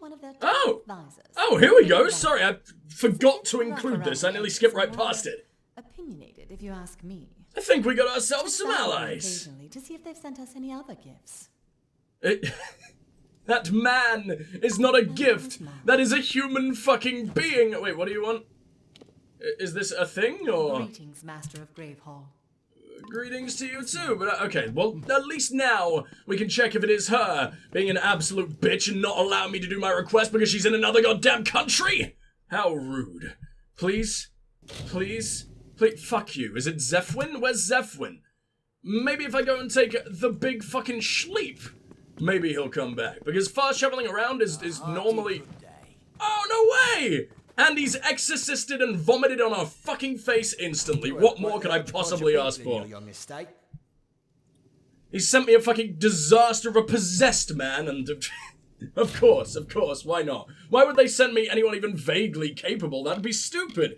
one of their advisors. Oh, here we go. Sorry, I forgot to include this. I nearly skipped right past it. Opinionated, if you ask me. I think we got ourselves some allies. Occasionally to see if they've sent us any other gifts. That man is not a gift. That is a human fucking being. Wait, what do you want? Is this a thing, or? Greetings, Master of Gravehall. Greetings to you too, but okay, well, at least now we can check if it is her being an absolute bitch and not allowing me to do my request because she's in another goddamn country. How rude. Please, please, please, fuck you. Is it Zephwin? Where's Zephwin? Maybe if I go and take the big fucking sleep, maybe he'll come back, because fast traveling around is normally... Oh, no way! And he's exorcisted and vomited on our fucking face instantly. What more could I possibly ask for? He sent me a fucking disaster of a possessed man, and... of course, why not? Why would they send me anyone even vaguely capable? That'd be stupid.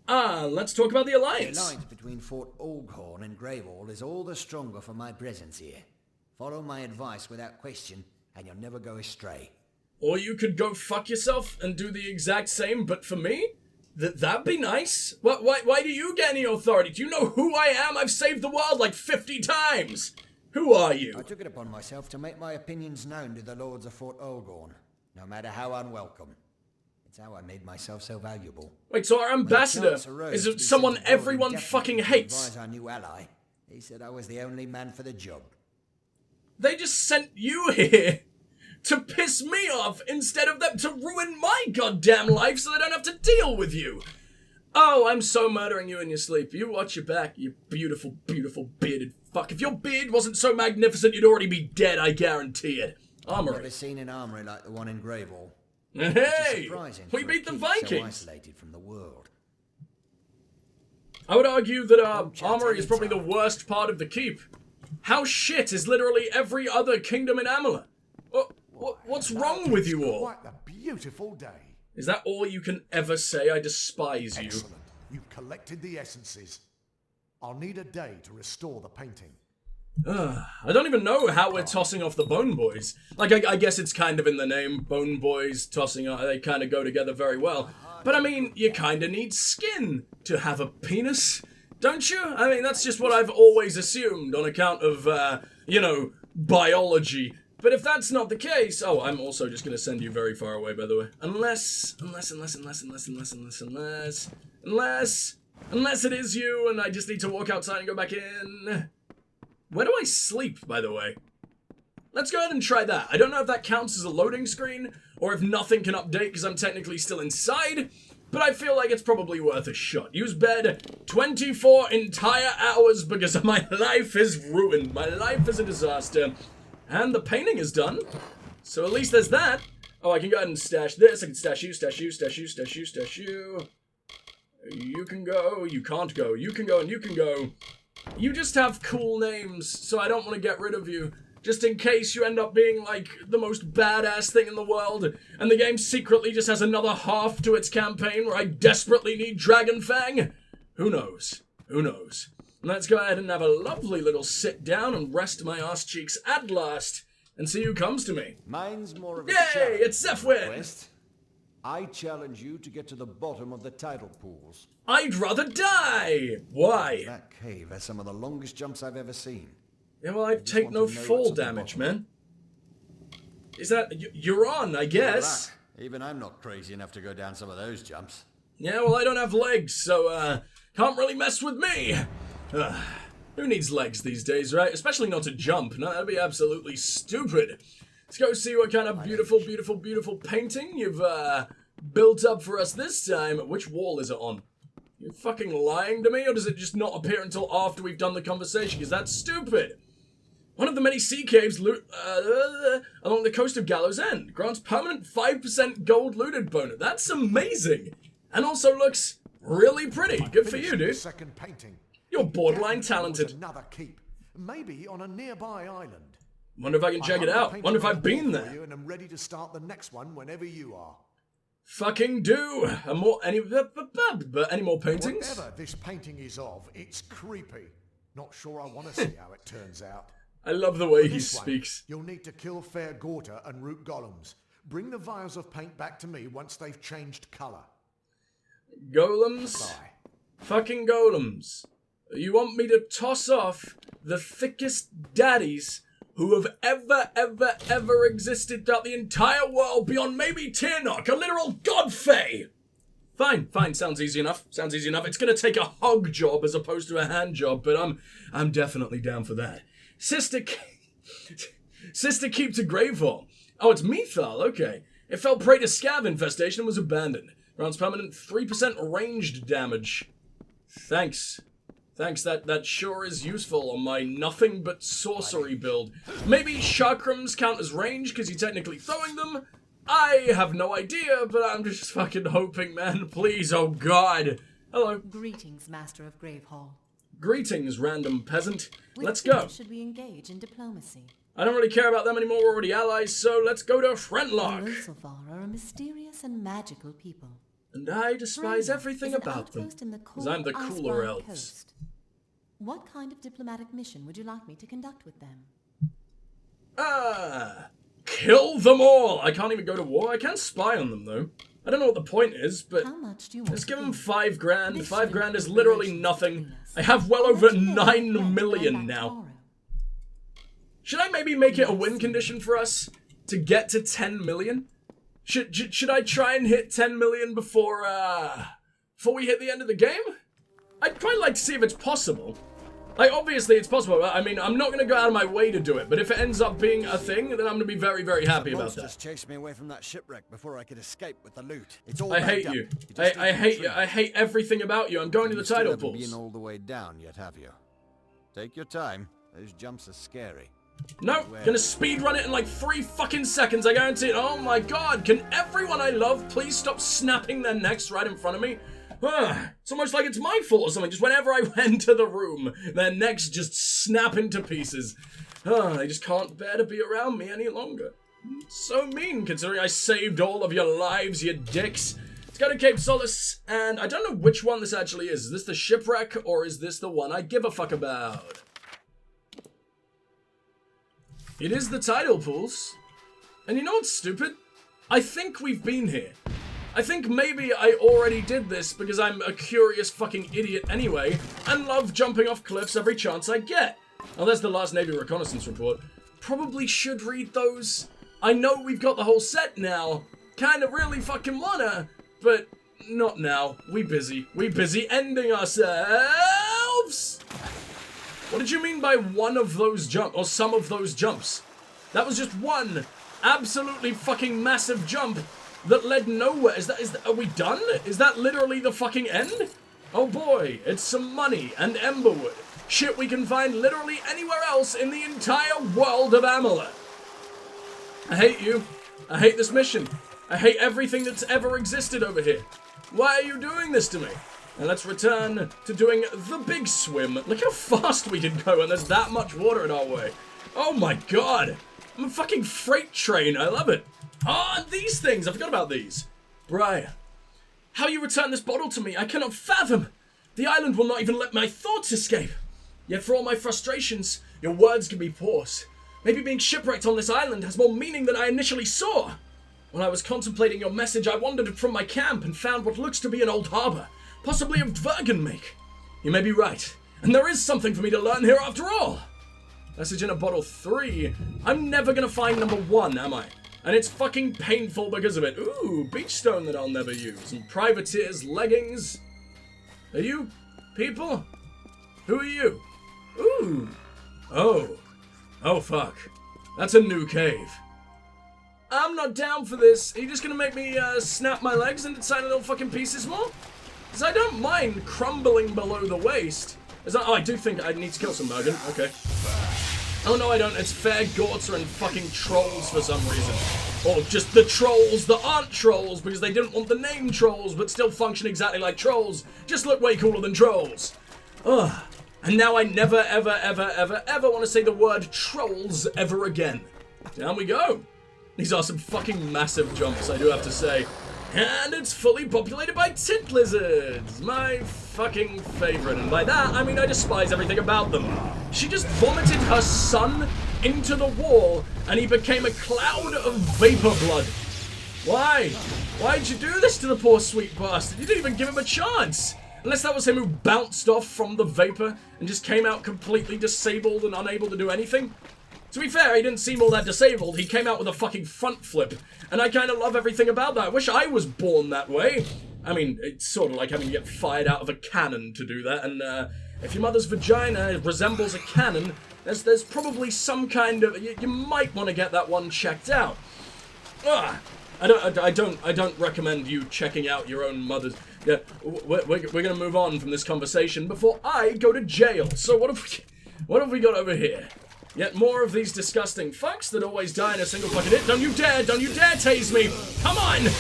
Let's talk about the alliance. The alliance between Fort Oghorn and Gravehall is all the stronger for my presence here. Follow my advice without question, and you'll never go astray. Or you could go fuck yourself and do the exact same, but for me? That'd be nice. Why do you get any authority? Do you know who I am? I've saved the world like 50 times. Who are you? I took it upon myself to make my opinions known to the lords of Fort Oghorn, no matter how unwelcome. It's how I made myself so valuable. Wait, so our ambassador is someone everyone fucking hates? Our new ally. He said I was the only man for the job. They just sent you here to piss me off instead of them to ruin my goddamn life so they don't have to deal with you. Oh, I'm so murdering you in your sleep. You watch your back, you beautiful, beautiful bearded fuck. If your beard wasn't so magnificent, you'd already be dead, I guarantee it. Armory. I've never seen an armory like the one in Gravehall. Hey, we beat the Vikings. So isolated from the world. I would argue that our armory is probably the worst part of the keep. How shit is literally every other kingdom in Amalur? What's wrong with you all? Quite a beautiful day. Is that all you can ever say? I despise you. Excellent. You've collected the essences. I'll need a day to restore the painting. I don't even know how we're tossing off the Bone Boys. Like, I guess it's kind of in the name. Bone Boys, tossing off, they kind of go together very well. But I mean, you kind of need skin to have a penis, don't you? I mean, that's just what I've always assumed on account of, biology. But if that's not the case... Oh, I'm also just going to send you very far away, by the way. Unless it is you and I just need to walk outside and go back in. Where do I sleep, by the way? Let's go ahead and try that. I don't know if that counts as a loading screen or if nothing can update because I'm technically still inside, but I feel like it's probably worth a shot. Use bed 24 entire hours because my life is ruined. My life is a disaster. And the painting is done, so at least there's that. Oh, I can go ahead and stash this. I can stash you, stash you, stash you, stash you, stash you. You can go, you can't go, you can go, and you can go. You just have cool names, so I don't want to get rid of you. Just in case you end up being, like, the most badass thing in the world, and the game secretly just has another half to its campaign where I desperately need Dragonfang. Who knows? Who knows? Let's go ahead and have a lovely little sit down and rest my arse cheeks at last, and see who comes to me. Mine's more of a Yay, challenge. it's Zephwin! I challenge you to get to the bottom of the tidal pools. I'd rather die! Why? That cave has some of the longest jumps I've ever seen. Yeah, well, I take no fall damage, man. Is that... You're on, I guess. Even I'm not crazy enough to go down some of those jumps. Yeah, well, I don't have legs, so, can't really mess with me. Who needs legs these days, right? Especially not to jump. No, that'd be absolutely stupid. Let's go see what kind of beautiful, beautiful, beautiful painting you've, built up for us this time. Which wall is it on? You fucking lying to me, or does it just not appear until after we've done the conversation? Because that's stupid. One of the many sea caves along the coast of Gallows End grants permanent 5% gold looted bonus. That's amazing. And also looks really pretty. Good for you, dude. Second painting. You're borderline talented. Another keep, maybe on a nearby island. Wonder if I can check it out. Wonder if I've been there. And I'm ready to start the next one whenever you are. Fucking do. Any more paintings? Whatever this painting is of, it's creepy. Not sure I want to see how it turns out. I love the way he speaks. You'll need to kill Fair Gorta and root golems. Bring the vials of paint back to me once they've changed colour. Golems? Bye. Fucking golems. You want me to toss off the thickest daddies who have ever existed throughout the entire world beyond maybe Tirnock, a literal godfey? Fine, sounds easy enough. It's gonna take a hog job as opposed to a hand job, but I'm definitely down for that. Sister Keep to Gravehall. Oh, it's Methal, okay. It fell prey to scav infestation and was abandoned. Grants permanent 3% ranged damage. Thanks, that sure is useful on my nothing but sorcery build. Maybe chakrams count as range because you're technically throwing them? I have no idea, but I'm just fucking hoping, man. Please, oh god. Hello. Greetings, Master of Gravehall. Greetings, random peasant. With Let's whom go. should we engage in diplomacy? I don't really care about them anymore, we're already allies, so let's go to The Friendlock. Ljosalfar are a mysterious and magical people. And I despise Friendlock everything is an about them, outpost in the because I'm the cold cooler Icebrine elves. coast. What kind of diplomatic mission would you like me to conduct with them? Kill them all! I can't even go to war. I can spy on them, though. I don't know what the point is, but How much do you want just to give them give? $5 grand. This $5 should grand is improve literally relations nothing. between us. I have well I'll over let you know 9 when million back now. tomorrow. Should I maybe make it a win condition for us to get to 10 million? Should I try and hit 10 million before we hit the end of the game? I'd quite like to see if it's possible. Like, obviously it's possible. I mean, I'm not going to go out of my way to do it, but if it ends up being a thing, then I'm going to be very, very happy about Monsters that. chased me away from that shipwreck before I could escape with the loot. It's all I backed hate up. you. just I need to hate you. retrieve. I hate everything about you. I'm going to the You still tidal haven't pools. been all the way down yet, have you? Take your time. Those jumps are scary. No, gonna speedrun it in like 3 fucking seconds, I guarantee it. Oh my god, can everyone I love please stop snapping their necks right in front of me? It's almost like it's my fault or something. Just whenever I enter the room, their necks just snap into pieces. They just can't bear to be around me any longer. So mean, considering I saved all of your lives, you dicks. Let's go to Cape Solace, and I don't know which one this actually is. Is this the shipwreck, or is this the one I give a fuck about? It is the tidal pools. And you know what's stupid? I think we've been here. I think maybe I already did this because I'm a curious fucking idiot anyway, and love jumping off cliffs every chance I get. Oh, there's the last Navy reconnaissance report. Probably should read those. I know we've got the whole set now. Kinda really fucking wanna, but not now. We busy ending ourselves. What did you mean by one of those jumps, or some of those jumps? That was just one absolutely fucking massive jump that led nowhere. Are we done? Is that literally the fucking end? Oh boy, it's some money and emberwood. Shit we can find literally anywhere else in the entire world of Amalur. I hate you. I hate this mission. I hate everything that's ever existed over here. Why are you doing this to me? And let's return to doing the big swim. Look how fast we can go, and there's that much water in our way. Oh my god. I'm a fucking freight train. I love it. Ah, and these things. I forgot about these. Briar, how you return this bottle to me, I cannot fathom. The island will not even let my thoughts escape. Yet for all my frustrations, your words can be pause. Maybe being shipwrecked on this island has more meaning than I initially saw. When I was contemplating your message, I wandered from my camp and found what looks to be an old harbor, possibly of Dvergenmake. You may be right, and there is something for me to learn here after all. Message in a bottle 3. I'm never gonna find number 1, am I? And it's fucking painful because of it. Ooh, beach stone that I'll never use. And privateer's leggings. Are you people? Who are you? Ooh. Oh. Oh, fuck. That's a new cave. I'm not down for this. Are you just gonna make me snap my legs into tiny little fucking pieces more? Because I don't mind crumbling below the waist. Oh, I do think I need to kill some Mergen. Okay. Oh, no, I don't. It's fair Gortzer and fucking trolls for some reason. Or just the trolls that aren't trolls because they didn't want the name trolls but still function exactly like trolls. Just look way cooler than trolls. Ugh. And now I never, ever, ever, ever, ever want to say the word trolls ever again. Down we go. These are some fucking massive jumps, I do have to say. And it's fully populated by tit lizards, my fucking favorite. And by that, I mean I despise everything about them. She just vomited her son into the wall, and he became a cloud of vapor blood. Why? Why'd you do this to the poor sweet bastard? You didn't even give him a chance. Unless that was him who bounced off from the vapor and just came out completely disabled and unable to do anything. To be fair, he didn't seem all that disabled. He came out with a fucking front flip. And I kind of love everything about that. I wish I was born that way. I mean, it's sort of like having to get fired out of a cannon to do that. And if your mother's vagina resembles a cannon, there's probably some kind of... You might want to get that one checked out. Ugh. I don't recommend you checking out your own mother's... Yeah, we're gonna move on from this conversation before I go to jail. So what have we got over here? Yet more of these disgusting fucks that always die in a single fucking hit. Don't you dare tase me! Come on!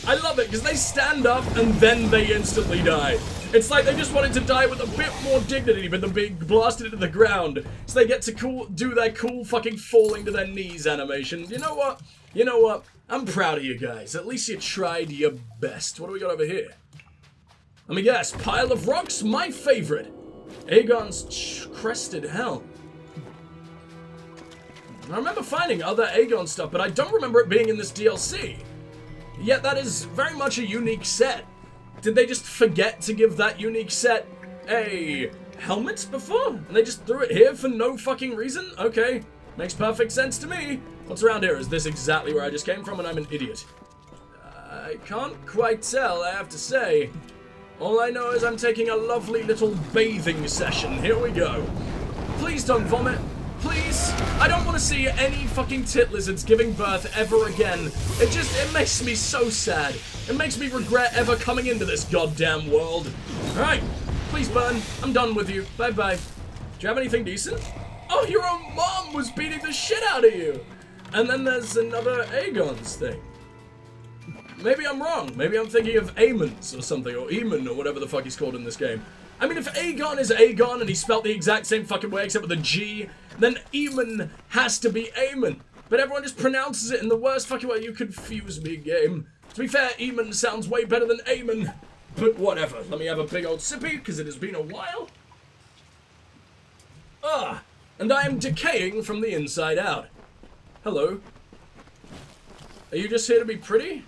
I love it, because they stand up and then they instantly die. It's like they just wanted to die with a bit more dignity, but they're being blasted into the ground. So they get to do their cool fucking falling to their knees animation. You know what? You know what? I'm proud of you guys. At least you tried your best. What do we got over here? Let me guess. Pile of rocks? My favorite. Aegon's crested helm. I remember finding other Aegon stuff, but I don't remember it being in this DLC. Yet that is very much a unique set. Did they just forget to give that unique set a helmet before? And they just threw it here for no fucking reason? Okay, makes perfect sense to me. What's around here? Is this exactly where I just came from and I'm an idiot? I can't quite tell, I have to say. All I know is I'm taking a lovely little bathing session. Here we go. Please don't vomit. Please. I don't want to see any fucking tit lizards giving birth ever again. It makes me so sad. It makes me regret ever coming into this goddamn world. Alright. Please burn. I'm done with you. Bye-bye. Do you have anything decent? Oh, your own mom was beating the shit out of you. And then there's another Aegon's thing. Maybe I'm wrong. Maybe I'm thinking of Aemons or something, or Eamon, or whatever the fuck he's called in this game. I mean, if Aegon is Aegon and he's spelt the exact same fucking way except with a G, then Eamon has to be Aemon. But everyone just pronounces it in the worst fucking way. You confuse me, game. To be fair, Eamon sounds way better than Aemon. But whatever. Let me have a big old sippy, because it has been a while. Ah, and I am decaying from the inside out. Hello. Are you just here to be pretty?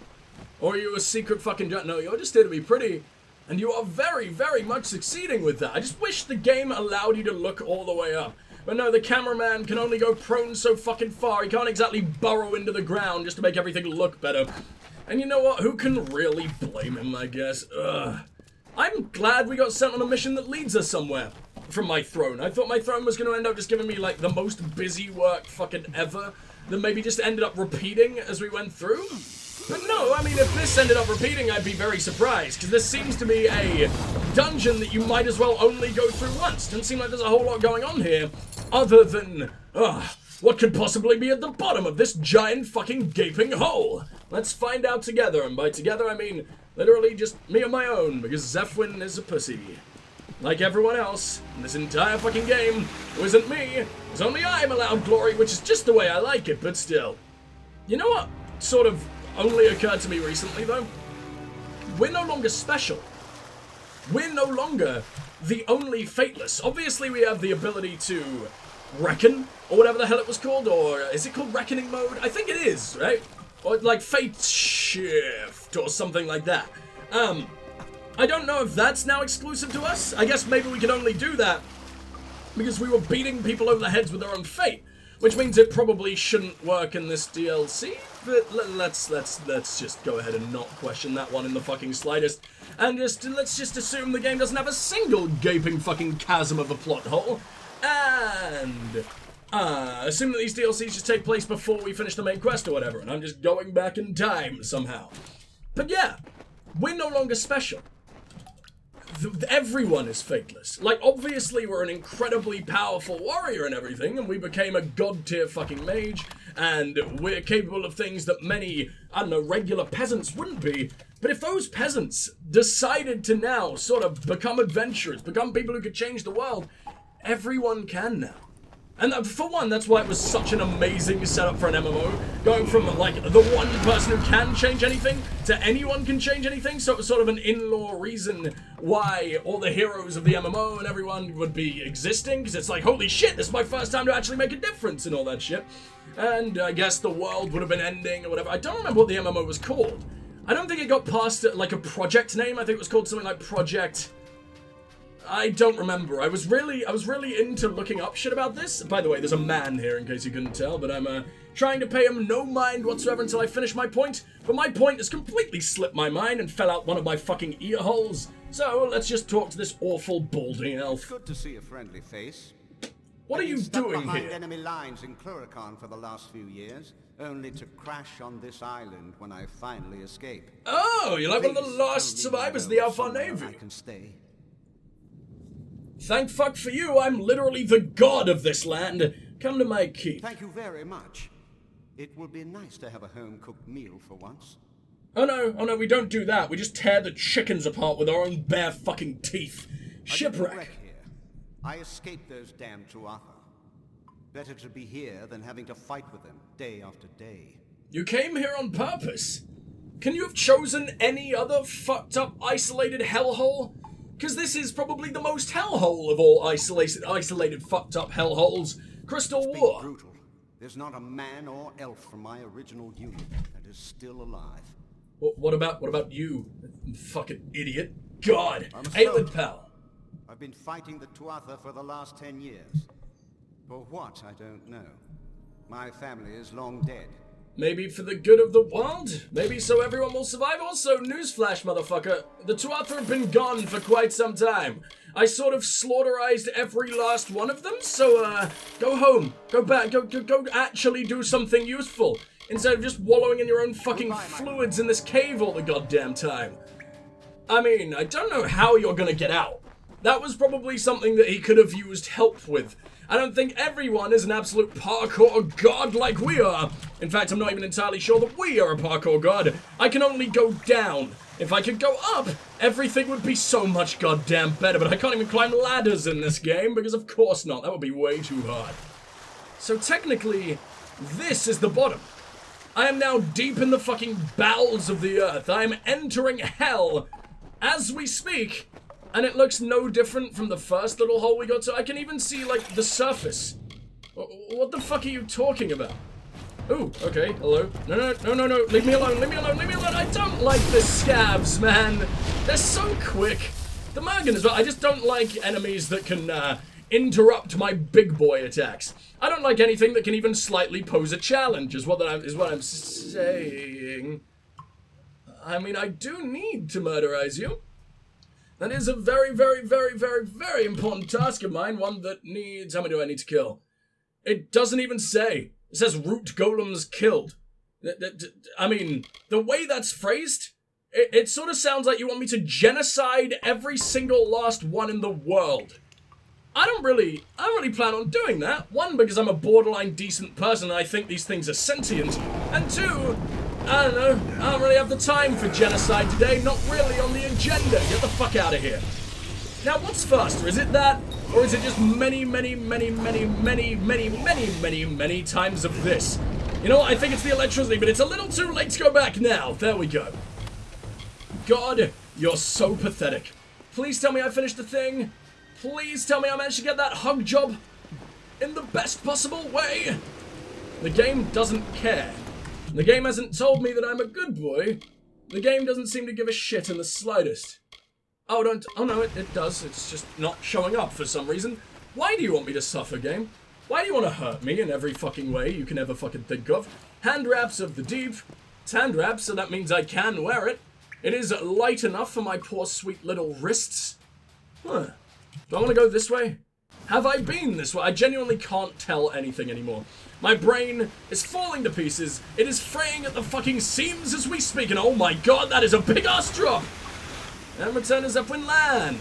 Or are you a secret fucking... No, you're just here to be pretty. And you are very, very much succeeding with that. I just wish the game allowed you to look all the way up. But no, the cameraman can only go prone so fucking far. He can't exactly burrow into the ground just to make everything look better. And you know what? Who can really blame him, I guess? Ugh. I'm glad we got sent on a mission that leads us somewhere from my throne. I thought my throne was going to end up just giving me, like, the most busy work fucking ever. That maybe just ended up repeating as we went through. But no, I mean, if this ended up repeating, I'd be very surprised, because this seems to be a dungeon that you might as well only go through once. Doesn't seem like there's a whole lot going on here, other than, what could possibly be at the bottom of this giant fucking gaping hole? Let's find out together, and by together I mean literally just me on my own, because Zephwin is a pussy. Like everyone else in this entire fucking game, it wasn't me, it's only I'm allowed glory, which is just the way I like it, but still. You know what sort of only occurred to me recently, though? We're no longer special. We're no longer the only fateless. Obviously, we have the ability to reckon, or whatever the hell it was called, or is it called reckoning mode? I think it is, right? Or like fate shift, or something like that. I don't know if that's now exclusive to us. I guess maybe we can only do that because we were beating people over the heads with their own fate. Which means it probably shouldn't work in this DLC, but let's just go ahead and not question that one in the fucking slightest, and let's just assume the game doesn't have a single gaping fucking chasm of a plot hole, and assume that these DLCs just take place before we finish the main quest or whatever, and I'm just going back in time somehow. But yeah, we're no longer special. Everyone is fateless. Like, obviously we're an incredibly powerful warrior and everything, and we became a god-tier fucking mage, and we're capable of things that many, I don't know, regular peasants wouldn't be. But if those peasants decided to now sort of become adventurers, become people who could change the world, everyone can now. And for one, that's why it was such an amazing setup for an MMO. Going from, like, the one person who can change anything to anyone can change anything. So it was sort of an in-law reason why all the heroes of the MMO and everyone would be existing. Because it's like, holy shit, this is my first time to actually make a difference and all that shit. And I guess the world would have been ending or whatever. I don't remember what the MMO was called. I don't think it got past, like, a project name. I think it was called something like Project... I don't remember. I was really into looking up shit about this. By the way, there's a man here in case you couldn't tell, but I'm trying to pay him no mind whatsoever until I finish my point. But my point has completely slipped my mind and fell out one of my fucking ear holes. So let's just talk to this awful balding elf. Good to see a friendly face. What are you doing behind here? Enemy lines in Cluracan for the last few years, only to crash on this island when I finally escape. Oh, you're like one of the last Please survivors of tell the me Alpha somewhere Navy. I can stay. Thank fuck for you, I'm literally the god of this land. Come to my keep. Thank you very much. It would be nice to have a home-cooked meal for once. Oh no, we don't do that. We just tear the chickens apart with our own bare fucking teeth. I didn't Shipwreck. wreck here. I escaped those damned Tuatha. Better to be here than having to fight with them day after day. You came here on purpose. Can you have chosen any other fucked up isolated hellhole? Because this is probably the most hellhole of all isolated fucked up hellholes. Crystal It's War. been brutal. There's not a man or elf from my original unit that is still alive. What about you, fucking idiot? God, I'm a Aelid soldier. pal. I've been fighting the Tuatha for the last 10 years. For what, I don't know. My family is long dead. Maybe for the good of the world? Maybe so everyone will survive? Also, newsflash, motherfucker. The Tuatha have been gone for quite some time. I sort of slaughterized every last one of them, so, go home. Go back. Go actually do something useful. Instead of just wallowing in your own fucking fluids in this cave all the goddamn time. I mean, I don't know how you're gonna get out. That was probably something that he could have used help with. I don't think everyone is an absolute parkour god like we are. In fact, I'm not even entirely sure that we are a parkour god. I can only go down. If I could go up, everything would be so much goddamn better, but I can't even climb ladders in this game, because of course not. That would be way too hard. So technically, this is the bottom. I am now deep in the fucking bowels of the earth. I am entering hell as we speak. And it looks no different from the first little hole we got to. I can even see, like, the surface. What the fuck are you talking about? Ooh, okay, hello. No, leave me alone, leave me alone. I don't like the scavs, man. They're so quick. The Mergen as well. I just don't like enemies that can, interrupt my big boy attacks. I don't like anything that can even slightly pose a challenge, is what I'm saying. I mean, I do need to murderize you. That is a very, very, very, very, very important task of mine. One that needs... How many do I need to kill? It doesn't even say. It says root golems killed. I mean, the way that's phrased, it sort of sounds like you want me to genocide every single last one in the world. I don't really plan on doing that. One, because I'm a borderline decent person and I think these things are sentient. And two... I don't know, I don't really have the time for genocide today, not really on the agenda. Get the fuck out of here. Now, what's faster? Is it that? Or is it just many times of this? You know what, I think it's the electricity, but it's a little too late to go back now. There we go. God, you're so pathetic. Please tell me I finished the thing. Please tell me I managed to get that hug job in the best possible way. The game doesn't care. The game hasn't told me that I'm a good boy. The game doesn't seem to give a shit in the slightest. Oh no, it does. It's just not showing up for some reason. Why do you want me to suffer, game? Why do you want to hurt me in every fucking way you can ever fucking think of? Hand wraps of the deep. It's hand wraps, so that means I can wear it. It is light enough for my poor sweet little wrists. Huh. Do I want to go this way? Have I been this way? I genuinely can't tell anything anymore. My brain is falling to pieces. It is fraying at the fucking seams as we speak. And oh my god, that is a big ass drop. And return us up in land.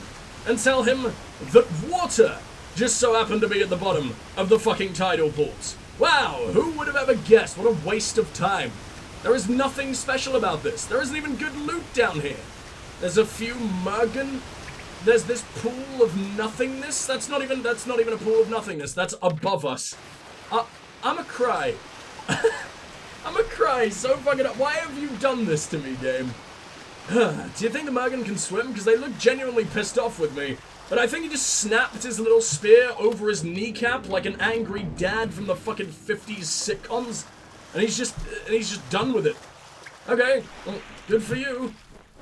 And tell him that water just so happened to be at the bottom of the fucking tidal pools. Wow, who would have ever guessed? What a waste of time. There is nothing special about this. There isn't even good loot down here. There's a few Mergen there's this pool of nothingness. That's not even a pool of nothingness. That's above us. I'ma cry. I'ma cry so fucking up. Why have you done this to me, game? Do you think the Mergen can swim? Because they look genuinely pissed off with me. But I think he just snapped his little spear over his kneecap like an angry dad from the fucking 50s sitcoms. And he's just done with it. Okay, well, good for you.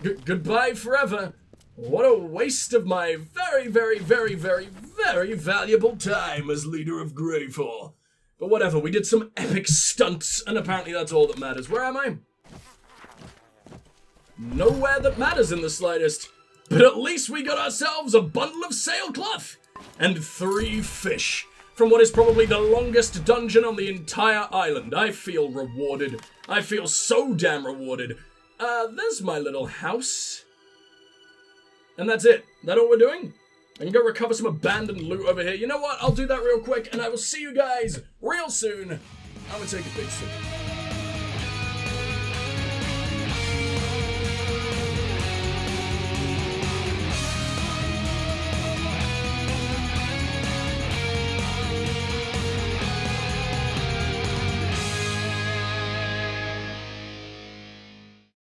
Goodbye forever. What a waste of my very, very, very, very, very valuable time as leader of Greyfall. But whatever, we did some epic stunts, and apparently that's all that matters. Where am I? Nowhere that matters in the slightest. But at least we got ourselves a bundle of sailcloth and 3 fish from what is probably the longest dungeon on the entire island. I feel rewarded. I feel so damn rewarded. There's my little house. And that's it. That all we're doing? I can go recover some abandoned loot over here. You know what? I'll do that real quick, and I will see you guys real soon. I'm gonna take a big sip.